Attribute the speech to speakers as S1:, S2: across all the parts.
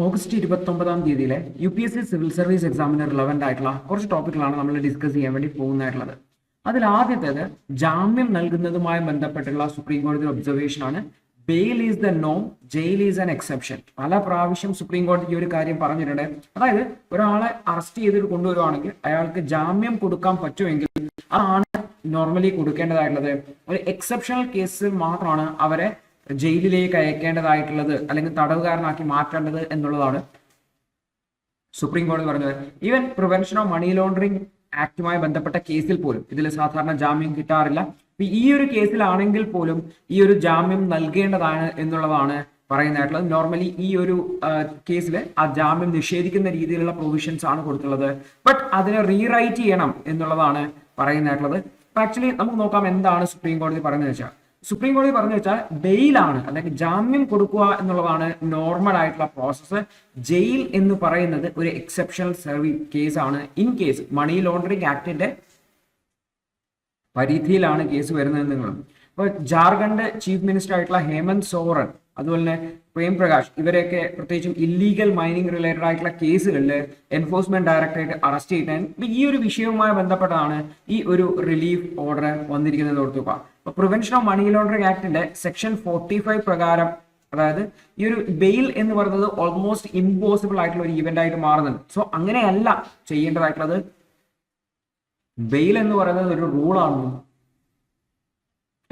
S1: August 29 UPSC civil service എക്സാമിന് relevant ആയിട്ടുള്ള കുറച്ച് ടോപ്പിക്കുകളാണ് നമ്മൾ ഡിസ്കസ് ചെയ്യാൻ വേണ്ടി പോകുന്നതായിട്ടുള്ളത്. അതിൽ ആദ്യത്തേത് ജാമ്യം നൽകുന്നതുമായി ബന്ധപ്പെട്ടുള്ള സുപ്രീം കോടതി ഒബ്സർവേഷൻ ആണ്. ബെയിൽ ഈസ് ദ നോം, ജയിൽ ഈസ് ആൻ എക്സെപ്ഷൻ. പല പ്രാവശ്യം സുപ്രീം കോടതി ഈ ഒരു കാര്യം പറഞ്ഞിട്ടുണ്ട്. അതായത് ഒരാളെ അറസ്റ്റ് ചെയ്തിട്ട് കൊണ്ടുവരുവാണെങ്കിൽ അയാൾക്ക് ജാമ്യം കൊടുക്കാൻ പറ്റുമെങ്കിൽ അതാണ് നോർമലി കൊടുക്കേണ്ടതായിട്ടുള്ളത്. ഒരു എക്സെപ്ഷണൽ കേസിൽ മാത്രമാണ് അവരെ ജയിലിലേക്ക് അയക്കേണ്ടതായിട്ടുള്ളത് അല്ലെങ്കിൽ തടവുകാരനാക്കി മാറ്റേണ്ടത് എന്നുള്ളതാണ് സുപ്രീം കോടതി പറഞ്ഞത്. Even prevention of money laundering ആക്ടുമായി ബന്ധപ്പെട്ട കേസിൽ പോലും ഇതിൽ സാധാരണ ജാമ്യം കിട്ടാറില്ല. ഈ ഒരു കേസിലാണെങ്കിൽ പോലും ഈ ഒരു ജാമ്യം നൽകേണ്ടതാണ് എന്നുള്ളതാണ് പറയുന്നതായിട്ടുള്ളത്. നോർമലി ഈ ഒരു കേസിൽ ആ ജാമ്യം നിഷേധിക്കുന്ന രീതിയിലുള്ള പ്രൊവിഷൻസ് ആണ് കൊടുത്തുള്ളത്. ബട്ട് അതിനെ റീറൈറ്റ് ചെയ്യണം എന്നുള്ളതാണ് പറയുന്നതായിട്ടുള്ളത്. ആക്ച്വലി നമുക്ക് നോക്കാം എന്താണ് സുപ്രീം കോടതി പറയുന്നത് വെച്ചാൽ. സുപ്രീം കോടതി പറഞ്ഞു വെച്ചാൽ ബെയിലാണ് അല്ലെങ്കിൽ ജാമ്യം കൊടുക്കുക എന്നുള്ളതാണ് നോർമൽ ആയിട്ടുള്ള പ്രോസസ്സ്. ജയിൽ എന്ന് പറയുന്നത് ഒരു എക്സെപ്ഷണൽ സർവീസ് കേസാണ്. ഇൻ കേസ് മണി ലോണ്ടറിംഗ് ആക്ടിന്റെ പരിധിയിലാണ് കേസ് വരുന്നത് നിങ്ങളും. ഇപ്പോൾ ജാർഖണ്ഡ് ചീഫ് മിനിസ്റ്റർ ആയിട്ടുള്ള ഹേമന്ത് സോറൻ അതുപോലെ തന്നെ പ്രേം പ്രകാശ് ഇവരെയൊക്കെ പ്രത്യേകിച്ചും ഇല്ലീഗൽ മൈനിങ് റിലേറ്റഡ് ആയിട്ടുള്ള കേസുകളിൽ എൻഫോഴ്സ്മെന്റ് ഡയറക്ടറേറ്റ് അറസ്റ്റ് ചെയ്യാൻ ഈ ഒരു വിഷയവുമായി ബന്ധപ്പെട്ടാണ് ഈ ഒരു റിലീഫ് ഓർഡർ വന്നിരിക്കുന്നത്. ഓർത്തുക, അപ്പൊ പ്രിവെൻഷൻ ഓഫ് മണി ലോണ്ടറിംഗ് ആക്ടിന്റെ സെക്ഷൻ 45 പ്രകാരം, അതായത് ഈ ഒരു ബെയിൽ എന്ന് പറയുന്നത് ഓൾമോസ്റ്റ് ഇമ്പോസിബിൾ ആയിട്ടുള്ള ഒരു ഇവന്റ് ആയിട്ട് മാറുന്നുണ്ട്. സോ അങ്ങനെയല്ല ചെയ്യേണ്ടതായിട്ടുള്ളത്. ബെയിൽ എന്ന് പറയുന്നത് ഒരു റൂളാണ്,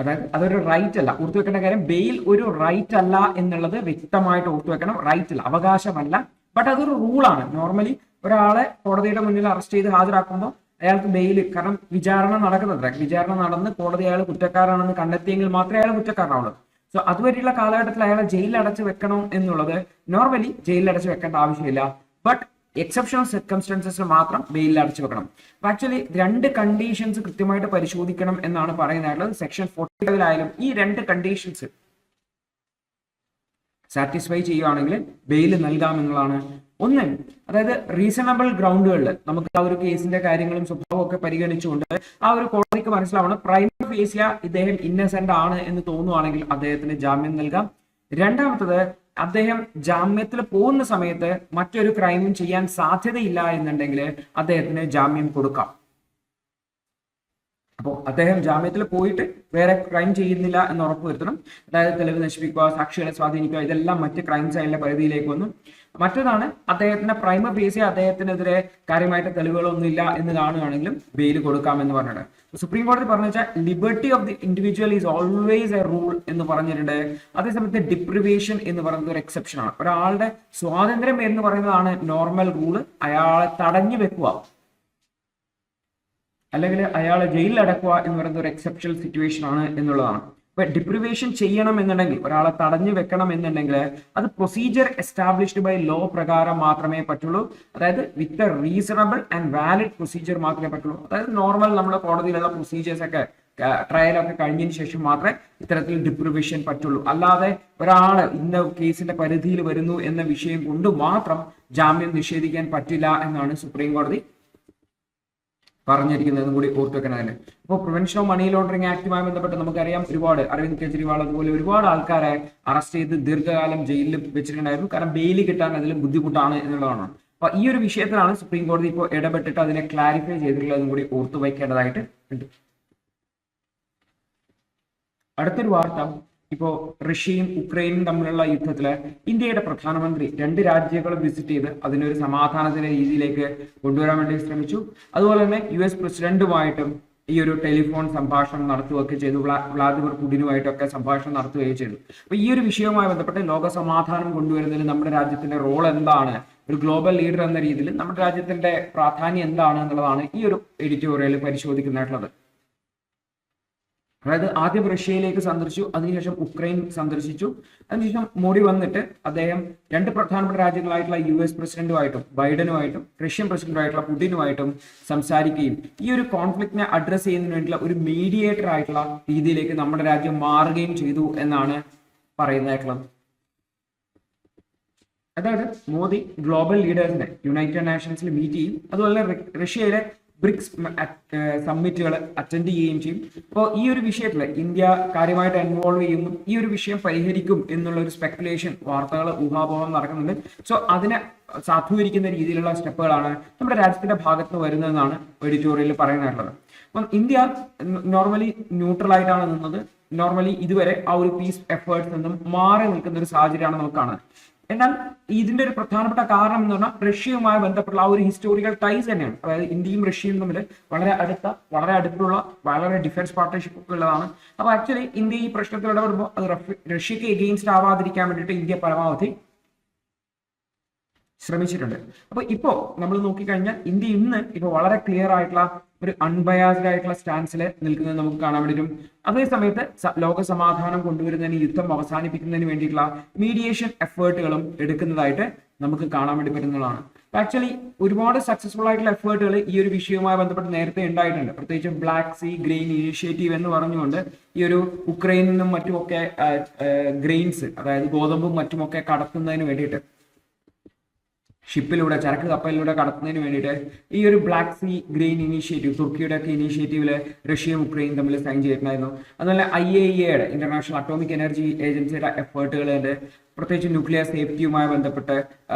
S1: അതായത് അതൊരു റൈറ്റ് അല്ല. ഓർത്തു വെക്കേണ്ട കാര്യം, ബെയിൽ ഒരു റൈറ്റ് അല്ല എന്നുള്ളത് വ്യക്തമായിട്ട് ഓർത്തു വെക്കണം. റൈറ്റ് അല്ല, അവകാശമല്ല, ബട്ട് അതൊരു റൂളാണ്. നോർമലി ഒരാളെ കോടതിയുടെ മുന്നിൽ അറസ്റ്റ് ചെയ്ത് ഹാജരാക്കുമ്പോൾ അയാൾക്ക് ബെയിൽ, കാരണം വിചാരണ നടക്കുന്നത്, വിചാരണ നടന്ന് കോടതി അയാൾ കുറ്റക്കാരാണെന്ന് കണ്ടെത്തിയെങ്കിൽ മാത്രമേ അയാൾ കുറ്റക്കാരനാവുള്ളൂ. സോ അതുവരെയുള്ള കാലഘട്ടത്തിൽ അയാളെ ജയിലിൽ അടച്ചു വെക്കണം എന്നുള്ളത് നോർമലി ജയിലിൽ അടച്ചു വെക്കേണ്ട ആവശ്യമില്ല. ബട്ട് എക്സെപ്ഷണൽ സർക്കംസ്റ്റൻസസിൽ മാത്രം ബെയിലിൽ അടച്ചു വെക്കണം. ആക്ച്വലി രണ്ട് കണ്ടീഷൻസ് കൃത്യമായിട്ട് പരിശോധിക്കണം എന്നാണ് പറയുന്നത്. സെക്ഷൻ 45 ഈ രണ്ട് കണ്ടീഷൻസ് സാറ്റിസ്ഫൈ ചെയ്യുകയാണെങ്കിൽ ബെയിൽ നൽകാമെന്നുള്ളതാണ്. ഒന്ന്, അതായത് റീസണബിൾ ഗ്രൗണ്ടുകളിൽ നമുക്ക് ആ ഒരു കേസിന്റെ കാര്യങ്ങളും സ്വഭാവവും ഒക്കെ പരിഗണിച്ചുകൊണ്ട് ആ ഒരു കോടതിക്ക് മനസ്സിലാവണം പ്രൈമ ഫേസിയ ഇദ്ദേഹം ഇന്നസെന്റ് ആണ് എന്ന് തോന്നുവാണെങ്കിൽ അദ്ദേഹത്തിന് ജാമ്യം നൽകാം. രണ്ടാമത്തത്, അദ്ദേഹം ജാമ്യത്തിൽ പോകുന്ന സമയത്ത് മറ്റൊരു ക്രൈമും ചെയ്യാൻ സാധ്യതയില്ല എന്നുണ്ടെങ്കിൽ അദ്ദേഹത്തിന് ജാമ്യം കൊടുക്കാം. അപ്പോൾ അദ്ദേഹം ജാമ്യത്തിൽ പോയിട്ട് വേറെ ക്രൈം ചെയ്യുന്നില്ല എന്ന് ഉറപ്പുവരുത്തണം. അതായത് തെളിവ് നശിപ്പിക്കുക, സാക്ഷികളെ സ്വാധീനിക്കുക, ഇതെല്ലാം മറ്റ് ക്രൈംസ് അതിന്റെ പരിധിയിലേക്ക് വന്നു. മറ്റൊന്നാണ്, അദ്ദേഹത്തിന്റെ പ്രൈമ ഫേസിയ അദ്ദേഹത്തിനെതിരെ കാര്യമായിട്ട് തെളിവുകളൊന്നും ഇല്ല എന്ന് കാണുകയാണെങ്കിലും ബെയിൽ കൊടുക്കാമെന്ന് പറഞ്ഞിട്ട് സുപ്രീം കോടതി പറഞ്ഞു വെച്ചാൽ liberty of the individual is always A rule എന്ന് പറഞ്ഞിട്ടുണ്ട്. അതേസമയത്ത് ഡിപ്രിവേഷൻ എന്ന് പറയുന്നത് ഒരു എക്സെപ്ഷൻ ആണ്. ഒരാളുടെ സ്വാതന്ത്ര്യം എന്ന് പറയുന്നതാണ് നോർമൽ റൂള്. അയാളെ തടഞ്ഞു വെക്കുക അല്ലെങ്കിൽ അയാളെ ജയിലിൽ അടക്കുക എന്ന് പറയുന്നത് ഒരു എക്സെപ്ഷണൽ സിറ്റുവേഷൻ ആണ് എന്നുള്ളതാണ്. ഇപ്പൊ ഡിപ്രിവേഷൻ ചെയ്യണം എന്നുണ്ടെങ്കിൽ, ഒരാളെ തടഞ്ഞു വെക്കണം എന്നുണ്ടെങ്കിൽ അത് പ്രൊസീജിയർ എസ്റ്റാബ്ലിഷ്ഡ് ബൈ ലോ പ്രകാരം മാത്രമേ പറ്റുള്ളൂ. അതായത് with a reasonable and valid procedure മാത്രമേ പറ്റുള്ളൂ. അതായത് നോർമൽ നമ്മുടെ കോടതിയിലുള്ള പ്രൊസീജിയേഴ്സ് ഒക്കെ ട്രയലൊക്കെ കഴിഞ്ഞതിന് ശേഷം മാത്രമേ ഇത്തരത്തിൽ ഡിപ്രിവേഷൻ പറ്റുള്ളൂ. അല്ലാതെ ഒരാള് ഇന്ന കേസിന്റെ പരിധിയിൽ വരുന്നു എന്ന വിഷയം കൊണ്ട് മാത്രം ജാമ്യം നിഷേധിക്കാൻ പറ്റില്ല എന്നാണ് സുപ്രീം കോടതി പറഞ്ഞിരിക്കുന്നതും കൂടി ഓർത്തു വെക്കണതിന്. അപ്പോൾ പ്രിവെൻഷൻ ഓഫ് മണി ലോണ്ടറിംഗ് ആക്ടുമായി ബന്ധപ്പെട്ട് നമുക്കറിയാം ഒരുപാട് അരവിന്ദ് കെജ്രിവാൾ അതുപോലെ ഒരുപാട് ആൾക്കാരെ അറസ്റ്റ് ചെയ്ത് ദീർഘകാലം ജയിലിൽ വെച്ചിട്ടുണ്ടായിരുന്നു. കാരണം ബെയിൽ കിട്ടാൻ അതിൽ ബുദ്ധിമുട്ടാണ് എന്നുള്ളതാണ്. അപ്പൊ ഈ ഒരു വിഷയത്തിലാണ് സുപ്രീം കോടതി ഇപ്പോൾ ഇടപെട്ടിട്ട് അതിനെ ക്ലാരിഫൈ ചെയ്തിട്ടുള്ളതും കൂടി ഓർത്തു വയ്ക്കേണ്ടതായിട്ട് ഉണ്ട്. അടുത്തൊരു വാർത്ത, ഇപ്പോ റഷ്യയും ഉക്രൈനും തമ്മിലുള്ള യുദ്ധത്തില് ഇന്ത്യയുടെ പ്രധാനമന്ത്രി രണ്ട് രാജ്യങ്ങളും വിസിറ്റ് ചെയ്ത് അതിനൊരു സമാധാനത്തിന്റെ രീതിയിലേക്ക് കൊണ്ടുവരാൻ വേണ്ടി ശ്രമിച്ചു. അതുപോലെ തന്നെ US പ്രസിഡന്റുമായിട്ടും ഈ ഒരു ടെലിഫോൺ സംഭാഷണം നടത്തുകയൊക്കെ ചെയ്തു. വ്ളാദിമിർ പുടിനുമായിട്ടൊക്കെ സംഭാഷണം നടത്തുകയും ചെയ്തു. അപ്പൊ ഈ ഒരു വിഷയവുമായി ബന്ധപ്പെട്ട് ലോക സമാധാനം കൊണ്ടുവരുന്നതിന് നമ്മുടെ രാജ്യത്തിന്റെ റോൾ എന്താണ്, ഒരു ഗ്ലോബൽ ലീഡർ എന്ന രീതിയിൽ നമ്മുടെ രാജ്യത്തിന്റെ പ്രാധാന്യം എന്താണ് എന്നുള്ളതാണ് ഈ ഒരു എഡിറ്റോറിയൽ പരിശോധിക്കുന്നതായിട്ടുള്ളത്. അതായത് ആദ്യം റഷ്യയിലേക്ക് സന്ദർശിച്ചു, അതിനുശേഷം ഉക്രൈൻ സന്ദർശിച്ചു. അതിനുശേഷം മോഡി വന്നിട്ട് അദ്ദേഹം രണ്ട് പ്രധാനപ്പെട്ട രാജ്യങ്ങളായിട്ടുള്ള US പ്രസിഡന്റുമായിട്ടും ബൈഡനുമായിട്ടും റഷ്യൻ പ്രസിഡന്റുമായിട്ടുള്ള പുടിനുമായിട്ടും സംസാരിക്കുകയും ഈ ഒരു കോൺഫ്ലിക്റ്റിനെ അഡ്രസ് ചെയ്യുന്നതിന് വേണ്ടിയുള്ള ഒരു മീഡിയേറ്റർ ആയിട്ടുള്ള രീതിയിലേക്ക് നമ്മുടെ രാജ്യം മാറുകയും ചെയ്തു എന്നാണ് പറയുന്നതായിട്ടുള്ളത്. അതായത് മോദി ഗ്ലോബൽ ലീഡേഴ്സിനെ യുണൈറ്റഡ് നേഷൻസിൽ മീറ്റ് ചെയ്യും. അതുപോലെ റഷ്യയിലെ ബ്രിക്സ് സമ്മിറ്റുകൾ അറ്റൻഡ് ചെയ്യുകയും ചെയ്യും. അപ്പോൾ ഈ ഒരു വിഷയത്തിൽ ഇന്ത്യ കാര്യമായിട്ട് ഇൻവോൾവ് ചെയ്യുന്നു, ഈ ഒരു വിഷയം പരിഹരിക്കും എന്നുള്ള ഒരു സ്പെക്കുലേഷൻ, വാർത്തകൾ, ഊഹാപോഹം നടക്കുന്നുണ്ട്. സോ അതിനെ സാധൂകരിക്കുന്ന രീതിയിലുള്ള സ്റ്റെപ്പുകളാണ് നമ്മുടെ രാജ്യത്തിന്റെ ഭാഗത്ത് നിന്ന് വരുന്നതെന്നാണ് എഡിറ്റോറിയലിൽ പറയുന്നുള്ളത്. അപ്പം ഇന്ത്യ നോർമലി ന്യൂട്രൽ ആയിട്ടാണ് നിന്നത്. നോർമലി ഇതുവരെ ആ ഒരു പീസ് എഫേർട്സ് നിന്നും മാറി നിൽക്കുന്ന ഒരു സാഹചര്യമാണ് നമുക്ക് കാണുന്നത്. എന്നാൽ ഇതിന്റെ ഒരു പ്രധാനപ്പെട്ട കാരണം എന്ന് പറഞ്ഞാൽ റഷ്യയുമായി ബന്ധപ്പെട്ടുള്ള ആ ഒരു ഹിസ്റ്റോറിക്കൽ ടൈസ് തന്നെയാണ്. അതായത് ഇന്ത്യയും റഷ്യയും തമ്മിൽ വളരെ അടുത്തുള്ള വളരെ ഡിഫൻസ് പാർട്ണർഷിപ്പ് ഉള്ളതാണ്. അപ്പോൾ ആക്ച്വലി ഇന്ത്യ ഈ പ്രശ്നത്തിൽ ഇടപെടുമ്പോൾ അത് റഷ്യക്ക് എഗെയിൻസ്റ്റ് ആവാതിരിക്കാൻ വേണ്ടിയിട്ട് ഇന്ത്യ പരമാവധി ശ്രമിച്ചിട്ടുണ്ട്. അപ്പൊ ഇപ്പോ നമ്മൾ നോക്കിക്കഴിഞ്ഞാൽ ഇന്ത്യ ഇന്ന് ഇപ്പൊ വളരെ ക്ലിയർ ആയിട്ടുള്ള ഒരു അൺബയാസ്ഡ് ആയിട്ടുള്ള സ്റ്റാൻസിൽ നിൽക്കുന്നത് നമുക്ക് കാണാൻ വേണ്ടിയിട്ടും, അതേ സമയത്ത് ലോക സമാധാനം കൊണ്ടുവരുന്നതിന്, യുദ്ധം അവസാനിപ്പിക്കുന്നതിന് വേണ്ടിയിട്ടുള്ള മീഡിയേഷൻ എഫേർട്ടുകളും എടുക്കുന്നതായിട്ട് നമുക്ക് കാണാൻ വേണ്ടി പറ്റുന്നതാണ്. ആക്ച്വലി ഒരുപാട് സക്സസ്ഫുൾ ആയിട്ടുള്ള എഫേർട്ടുകൾ ഈ ഒരു വിഷയവുമായി ബന്ധപ്പെട്ട് നേരത്തെ ഉണ്ടായിട്ടുണ്ട്. പ്രത്യേകിച്ച് ബ്ലാക്ക് സീ ഗ്രെയിൻ ഇനീഷ്യേറ്റീവ് എന്ന് പറഞ്ഞുകൊണ്ട് ഈ ഒരു ഉക്രൈനിൽ നിന്നും മറ്റുമൊക്കെ ഗ്രെയിൻസ്, അതായത് ഗോതമ്പും മറ്റുമൊക്കെ കടത്തുന്നതിന് വേണ്ടിയിട്ട്, ഷിപ്പിലൂടെ, ചരക്ക് കപ്പലിലൂടെ കടത്തുന്നതിന് വേണ്ടിയിട്ട് ഈ ഒരു ബ്ലാക്ക് സീ ഗ്രെയിൻ ഇനീഷ്യേറ്റീവ്, തുർക്കിയുടെ ഒക്കെ ഇനീഷ്യേറ്റീവില് റഷ്യയും ഉക്രൈനും തമ്മിൽ സൈൻ ചെയ്തിട്ടുണ്ടായിരുന്നു. അതുപോലെ IAEA ഇന്റർനാഷണൽ അറ്റോമിക് എനർജി ഏജൻസിയുടെ എഫേർട്ടുകളുണ്ട്. പ്രത്യേകിച്ച് ന്യൂക്ലിയർ സേഫ്റ്റിയുമായി ബന്ധപ്പെട്ട്,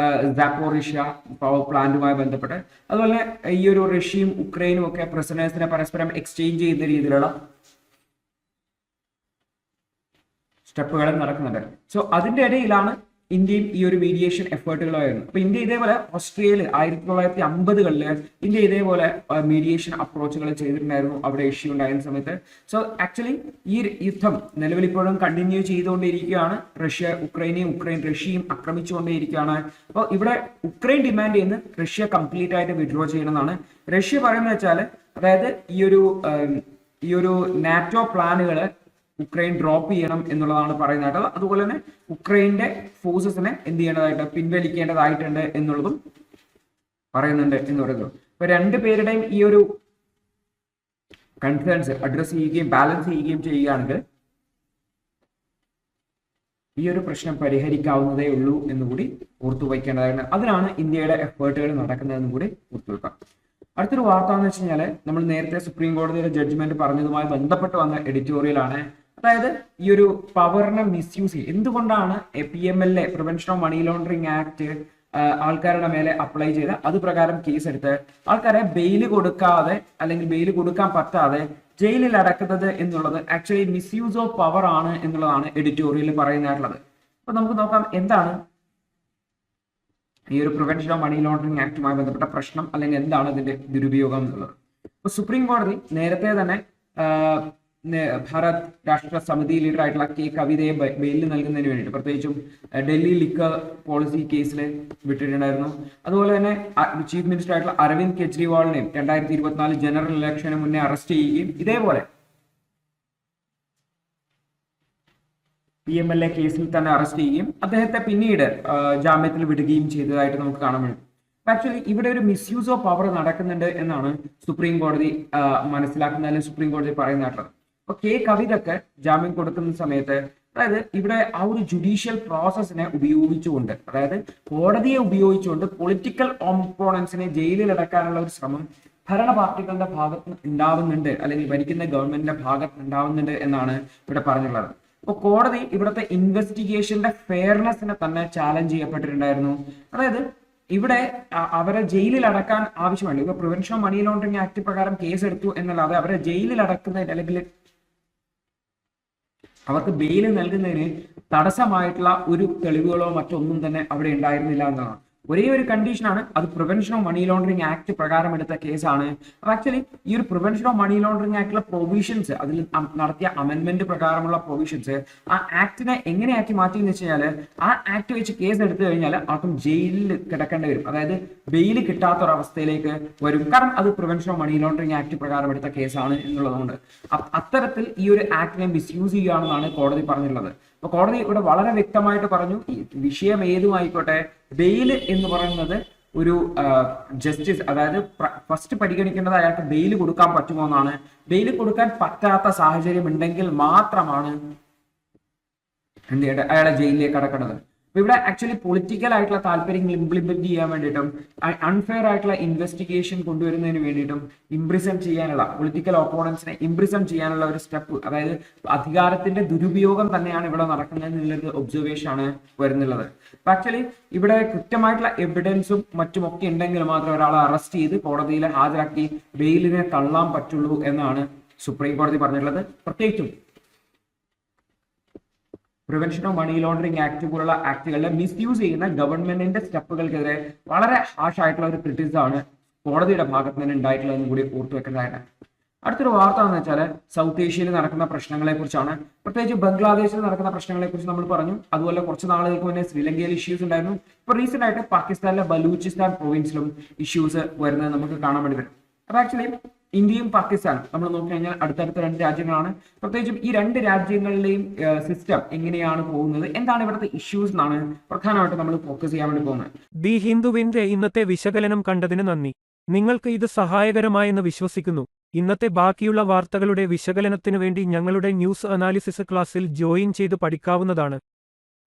S1: സാപ്പോറിഷ്യ പവർ പ്ലാന്റുമായി ബന്ധപ്പെട്ട്, അതുപോലെ ഈ ഒരു റഷ്യയും ഉക്രൈനും ഒക്കെ പ്രിസണേഴ്സിനെ പരസ്പരം എക്സ്ചേഞ്ച് ചെയ്യുന്ന രീതിയിലുള്ള സ്റ്റെപ്പുകളും നടക്കുന്നുണ്ട്. സോ അതിന്റെ ഇടയിലാണ് ഇന്ത്യയും ഈ ഒരു മീഡിയേഷൻ എഫേർട്ടുകളായിരുന്നു. അപ്പൊ ഇന്ത്യ ഇതേപോലെ ഓസ്ട്രേലിയയിൽ 1950-കളിൽ ഇന്ത്യ ഇതേപോലെ മീഡിയേഷൻ അപ്രോച്ചുകൾ ചെയ്തിട്ടുണ്ടായിരുന്നു അവിടെ ഇഷ്യൂ ഉണ്ടായിരുന്ന സമയത്ത്. സോ ആക്ച്വലി ഈ യുദ്ധം നിലവിൽ ഇപ്പോഴും കണ്ടിന്യൂ ചെയ്തുകൊണ്ടിരിക്കുകയാണ്. ഉക്രൈൻ റഷ്യയും ആക്രമിച്ചുകൊണ്ടേയിരിക്കുകയാണ്. അപ്പോൾ ഇവിടെ ഉക്രൈൻ ഡിമാൻഡ് ചെയ്യുന്ന റഷ്യ കംപ്ലീറ്റ് ആയിട്ട് വിഡ്രോ ചെയ്യണമെന്നാണ്. റഷ്യ പറയുന്നത് വെച്ചാൽ, അതായത് ഈ ഒരു നാറ്റോ പ്ലാനുകൾ ഉക്രൈൻ ഡ്രോപ്പ് ചെയ്യണം എന്നുള്ളതാണ് പറയുന്നത്. അതുപോലെ തന്നെ ഉക്രൈന്റെ ഫോഴ്സസിനെ എന്ത് ചെയ്യേണ്ടതായിട്ട്, പിൻവലിക്കേണ്ടതായിട്ടുണ്ട് എന്നുള്ളതും പറയുന്നുണ്ട് എന്ന് പറയുന്നു. അപ്പൊ രണ്ടുപേരുടെയും ഈ ഒരു കൺസേൺസ് അഡ്രസ് ചെയ്യുകയും ബാലൻസ് ചെയ്യുകയും ചെയ്യുകയാണെങ്കിൽ ഈ ഒരു പ്രശ്നം പരിഹരിക്കാവുന്നതേ ഉള്ളൂ എന്നുകൂടി ഓർത്തു വയ്ക്കേണ്ടതായിട്ട്, അതിനാണ് ഇന്ത്യയുടെ എഫേർട്ടുകൾ നടക്കുന്നതെന്നും കൂടി ഓർത്തു വെക്കാം. അടുത്തൊരു വാർത്ത എന്ന് വെച്ച് കഴിഞ്ഞാൽ, നമ്മൾ നേരത്തെ സുപ്രീം കോടതിയുടെ ജഡ്ജ്മെന്റ് പറഞ്ഞതുമായി ബന്ധപ്പെട്ട് വന്ന എഡിറ്റോറിയലാണ്. അതായത് ഈ ഒരു പവറിനെ മിസ്യൂസ് ചെയ്യും. എന്തുകൊണ്ടാണ് PMLA prevention of money laundering act ആൾക്കാരുടെ മേലെ അപ്ലൈ ചെയ്ത് അത് പ്രകാരം കേസ് എടുത്ത് ആൾക്കാരെ ബെയില് കൊടുക്കാതെ അല്ലെങ്കിൽ ബെയില് കൊടുക്കാൻ പറ്റാതെ ജയിലിൽ അടക്കുന്നത് എന്നുള്ളത് ആക്ച്വലി മിസ്യൂസ് ഓഫ് പവർ ആണ് എന്നുള്ളതാണ് എഡിറ്റോറിയലിൽ പറയുന്നതായിട്ടുള്ളത്. അപ്പൊ നമുക്ക് നോക്കാം എന്താണ് ഈ ഒരു പ്രിവെൻഷൻ ഓഫ് മണി ലോണ്ടറിങ് ആക്ടുമായി ബന്ധപ്പെട്ട പ്രശ്നം, അല്ലെങ്കിൽ എന്താണ് ഇതിന്റെ ദുരുപയോഗം എന്നുള്ളത്. അപ്പൊ സുപ്രീം കോടതി നേരത്തെ തന്നെ ഭാരത് രാഷ്ട്ര സമിതി ലീഡർ ആയിട്ടുള്ള K. കവിതയെ ബെയിലിൽ നൽകുന്നതിന് വേണ്ടിയിട്ട്, പ്രത്യേകിച്ചും ഡൽഹി ലിക്കർ പോളിസി കേസിൽ വിട്ടിട്ടുണ്ടായിരുന്നു. അതുപോലെ തന്നെ ചീഫ് മിനിസ്റ്റർ ആയിട്ടുള്ള അരവിന്ദ് കെജ്രിവാളിനെയും 2024 ജനറൽ ഇലക്ഷന് മുന്നേ അറസ്റ്റ് ചെയ്യുകയും ഇതേപോലെ PMLA കേസിൽ തന്നെ അറസ്റ്റ് ചെയ്യുകയും അദ്ദേഹത്തെ പിന്നീട് ജാമ്യത്തിൽ വിടുകയും ചെയ്തതായിട്ട് നമുക്ക് കാണാൻ കഴിയും. ആക്ച്വലി ഇവിടെ ഒരു മിസ്യൂസ് ഓഫ് പവർ നടക്കുന്നുണ്ട് എന്നാണ് സുപ്രീം കോടതി മനസ്സിലാക്കുന്നത്, അല്ലെങ്കിൽ സുപ്രീം കോടതി പറയുന്നതായിട്ടുള്ളത്. അപ്പൊ K. കവിതക്ക് ജാമ്യം കൊടുക്കുന്ന സമയത്ത്, അതായത് ഇവിടെ ആ ഒരു ജുഡീഷ്യൽ പ്രോസസ്സിനെ ഉപയോഗിച്ചുകൊണ്ട്, അതായത് കോടതിയെ ഉപയോഗിച്ചുകൊണ്ട് പൊളിറ്റിക്കൽ ഓപ്പോണൻസിനെ ജയിലിൽ അടക്കാനുള്ള ഒരു ശ്രമം ഭരണ പാർട്ടികളുടെ ഭാഗത്ത് ഉണ്ടാവുന്നുണ്ട്, അല്ലെങ്കിൽ ഭരിക്കുന്ന ഗവൺമെന്റിന്റെ ഭാഗത്ത് ഉണ്ടാവുന്നുണ്ട് എന്നാണ് ഇവിടെ പറഞ്ഞിട്ടുള്ളത്. അപ്പോൾ കോടതി ഇവിടുത്തെ ഇൻവെസ്റ്റിഗേഷന്റെ ഫെയർനെസ്സിനെ തന്നെ ചാലഞ്ച് ചെയ്യപ്പെട്ടിട്ടുണ്ടായിരുന്നു. അതായത് ഇവിടെ അവരെ ജയിലിൽ അടക്കാൻ ആവശ്യമാണ്. ഇപ്പൊ prevention of money laundering act പ്രകാരം കേസ് എടുത്തു എന്നല്ലാതെ അവരെ ജയിലിൽ അടക്കുന്നതിന് അല്ലെങ്കിൽ അവർക്ക് ബെയിൽ നൽകുന്നതിന് തടസ്സമായിട്ടുള്ള ഒരു തെളിവുകളോ മറ്റൊന്നും തന്നെ അവിടെ ഉണ്ടായിരുന്നില്ല എന്നതാണ്. ഒരേ ഒരു കണ്ടീഷനാണ്, അത് prevention of money laundering act പ്രകാരം എടുത്ത കേസാണ്. അപ്പൊ ആക്ച്വലി ഈ ഒരു പ്രിവെൻഷൻ ഓഫ് മണി ലോണ്ടറിങ് ആക്ടിലെ പ്രൊവിഷൻസ്, അതിൽ നടത്തിയ അമെന്റ്മെന്റ് പ്രകാരമുള്ള പ്രൊവിഷൻസ് ആ ആക്ടിനെ എങ്ങനെയാക്കി മാറ്റി എന്ന് വെച്ച് കഴിഞ്ഞാൽ, ആ ആക്ട് വെച്ച് കേസ് എടുത്തു കഴിഞ്ഞാൽ ആർക്കും ജയിലിൽ കിടക്കേണ്ടി വരും, അതായത് ബെയിൽ കിട്ടാത്തൊരവസ്ഥയിലേക്ക് വരും. കാരണം അത് prevention of money laundering act പ്രകാരം എടുത്ത കേസാണ് എന്നുള്ളതുകൊണ്ട് അത്തരത്തിൽ ഈ ഒരു ആക്ടിനെ മിസ്യൂസ് ചെയ്യുകയാണെന്നാണ് കോടതി പറഞ്ഞിട്ടുള്ളത്. അപ്പൊ കോടതി ഇവിടെ വളരെ വ്യക്തമായിട്ട് പറഞ്ഞു, ഈ വിഷയം ഏതുമായിക്കോട്ടെ, ബെയില് എന്ന് പറയുന്നത് ഒരു ജസ്റ്റിസ്, അതായത് ഫസ്റ്റ് പരിഗണിക്കേണ്ടത് അയാൾക്ക് ബെയില് കൊടുക്കാൻ പറ്റുമോ എന്നാണ്. ബെയില് കൊടുക്കാൻ പറ്റാത്ത സാഹചര്യം ഉണ്ടെങ്കിൽ മാത്രമാണ് എന്ത് ചെയ്യേണ്ടത്, അയാളെ ജയിലിലേക്ക് അടക്കേണ്ടത്. അപ്പൊ ഇവിടെ ആക്ച്വലി പൊളിറ്റിക്കൽ ആയിട്ടുള്ള താല്പര്യങ്ങൾ ഇംപ്ലിമെന്റ് ചെയ്യാൻ വേണ്ടിയിട്ടും അൺഫെയർ ആയിട്ടുള്ള ഇൻവെസ്റ്റിഗേഷൻ കൊണ്ടുവരുന്നതിന് വേണ്ടിയിട്ടും ഇംപ്രിസൺ ചെയ്യാനുള്ള പൊളിറ്റിക്കൽ ഓപ്പോണൻസിനെ ഇംപ്രിസൺ ചെയ്യാനുള്ള ഒരു സ്റ്റെപ്പ്, അതായത് അധികാരത്തിന്റെ ദുരുപയോഗം തന്നെയാണ് ഇവിടെ നടക്കുന്നത് എന്നുള്ളത് ഒബ്സർവേഷൻ ആണ് വരുന്നുള്ളത്. അപ്പൊ ആക്ച്വലി ഇവിടെ കൃത്യമായിട്ടുള്ള എവിഡൻസും മറ്റുമൊക്കെ ഉണ്ടെങ്കിൽ മാത്രമേ ഒരാളെ അറസ്റ്റ് ചെയ്ത് കോടതിയിൽ ഹാജരാക്കി ബെയിലിനെ തള്ളാൻ പറ്റുള്ളൂ എന്നാണ് സുപ്രീം കോടതി പറഞ്ഞിട്ടുള്ളത്. പ്രത്യേകിച്ചും prevention of money laundering act പോലുള്ള ആക്ടുകളിലെ മിസ്യൂസ് ചെയ്യുന്ന ഗവൺമെന്റിന്റെ സ്റ്റെപ്പുകൾക്കെതിരെ വളരെ ഹാഷ് ആയിട്ടുള്ള ഒരു ക്രിറ്റിസിസമാണ് കോടതിയുടെ ഭാഗത്ത് നിന്ന് ഉണ്ടായിട്ടുള്ളതെന്ന് കൂടി ഓർത്തു വെക്കേണ്ടതാണ്. അടുത്തൊരു വാർത്ത എന്ന് വെച്ചാൽ സൗത്ത് ഏഷ്യയിൽ നടക്കുന്ന പ്രശ്നങ്ങളെ കുറിച്ചാണ്. പ്രത്യേകിച്ച് ബംഗ്ലാദേശിൽ നടക്കുന്ന പ്രശ്നങ്ങളെ കുറിച്ച് നമ്മൾ പറഞ്ഞു. അതുപോലെ കുറച്ച് നാളുകൾക്ക് മുന്നേ ശ്രീലങ്കയിൽ ഇഷ്യൂസ് ഉണ്ടായിരുന്നു. ഇപ്പൊ റീസെന്റ് ആയിട്ട് പാകിസ്ഥാനിലെ ബലൂചിസ്ഥാൻ പ്രൊവിൻസിലും ഇഷ്യൂസ് വരുന്നത് നമുക്ക് കാണാൻ വേണ്ടി വരും. അപ്പൊ ആക്ച്വലി ഇന്ത്യയും പാകിസ്ഥാനും നമ്മൾ നോക്കിക്കഴിഞ്ഞാൽ അടുത്തടുത്ത രണ്ട് രാജ്യങ്ങളാണ്. പ്രത്യേകിച്ചും ഈ രണ്ട് രാജ്യങ്ങളിലെയും സിസ്റ്റം എങ്ങനെയാണ് പോകുന്നത്, എന്താണ് ഇവിടുത്തെ ഇഷ്യൂസ് എന്നാണ് പ്രധാനമായിട്ട് നമ്മൾ ഫോക്കസ് ചെയ്യാൻ വേണ്ടി പോകുന്നത്.
S2: ദി ഹിന്ദുവിന്റെ ഇന്നത്തെ വിശകലനം കണ്ടതിന് നന്ദി. നിങ്ങൾക്ക് ഇത് സഹായകരമായെന്ന് വിശ്വസിക്കുന്നു. ഇന്നത്തെ ബാക്കിയുള്ള വാർത്തകളുടെ വിശകലനത്തിനു വേണ്ടി ഞങ്ങളുടെ ന്യൂസ് അനാലിസിസ് ക്ലാസ്സിൽ ജോയിൻ ചെയ്ത് പഠിക്കാവുന്നതാണ്.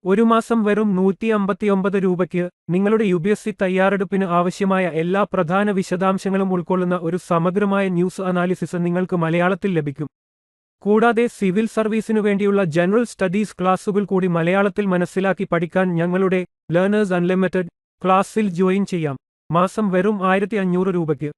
S2: ഒരു മാസം വെറും 159 രൂപയ്ക്ക് നിങ്ങളുടെ UPSC തയ്യാറെടുപ്പിന് ആവശ്യമായ എല്ലാ പ്രധാന വിശദാംശങ്ങളും ഉൾക്കൊള്ളുന്ന ഒരു സമഗ്രമായ ന്യൂസ് അനാലിസിസ് നിങ്ങൾക്ക് മലയാളത്തിൽ ലഭിക്കും. കൂടാതെ സിവിൽ സർവീസിനു വേണ്ടിയുള്ള ജനറൽ സ്റ്റഡീസ് ക്ലാസുകൾ കൂടി മലയാളത്തിൽ മനസ്സിലാക്കി പഠിക്കാൻ ഞങ്ങളുടെ ലേണേഴ്സ് അൺലിമിറ്റഡ് ക്ലാസ്സിൽ ജോയിൻ ചെയ്യാം. മാസം വെറും 1500 രൂപയ്ക്ക്.